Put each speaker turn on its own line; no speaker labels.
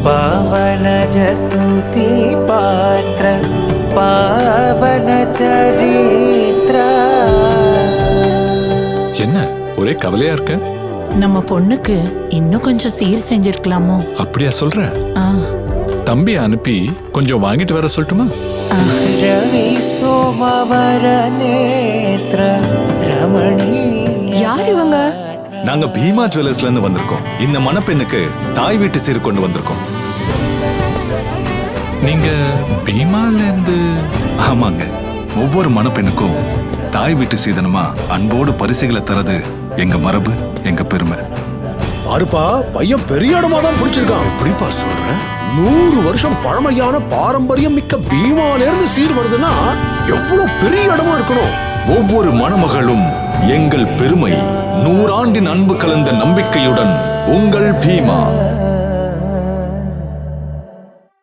पावनज स्तुति पात्र पावन चरित्र.
என்ன ஒரே கவலையா இருக்க?
நம்ம பொண்ணுக்கு இன்னும் கொஞ்சம் சீர் செஞ்சிருக்கலாமோ?
அப்படியா சொல்ற? தம்பி அனுப்பி கொஞ்சம் வாங்கிட்டு வர சொல்லட்டுமா?
रवि सोमवर नेत्र रमणी.
யார் இவங்க?
நாங்க பீமா ஜுவல்லர்ஸ்ல இருந்து வந்திருக்கோம். இந்த மணப்பெண்ணுக்கு தாய் வீட்டு சீர் கொண்டு வந்திருக்கோம்.
நீங்க பீமால இருந்து?
ஆமாங்க, ஒவ்வொரு மணப்பெண்ணுக்கும் தாய் வீட்டு சீதனமா அன்போடு பரிசுகளை தரது எங்க மரபு, எங்க பெருமை.
பாருப்பா, பையன் பெரிய இடமா தான் பிடிச்சிருக்கான்.
எப்படிப்பா சொல்ற?
100 வருஷம் பழமையான பாரம்பரியம் மிக்க பீமால இருந்து சீர் வருதுன்னா எவ்வளவு பெரிய இடமா இருக்கணும்.
ஒவ்வொரு மணமகளும் எங்கள் பெருமை. 100 ஆண்டின் அன்பு கலந்த நம்பிக்கையுடன் உங்கள் பீமா.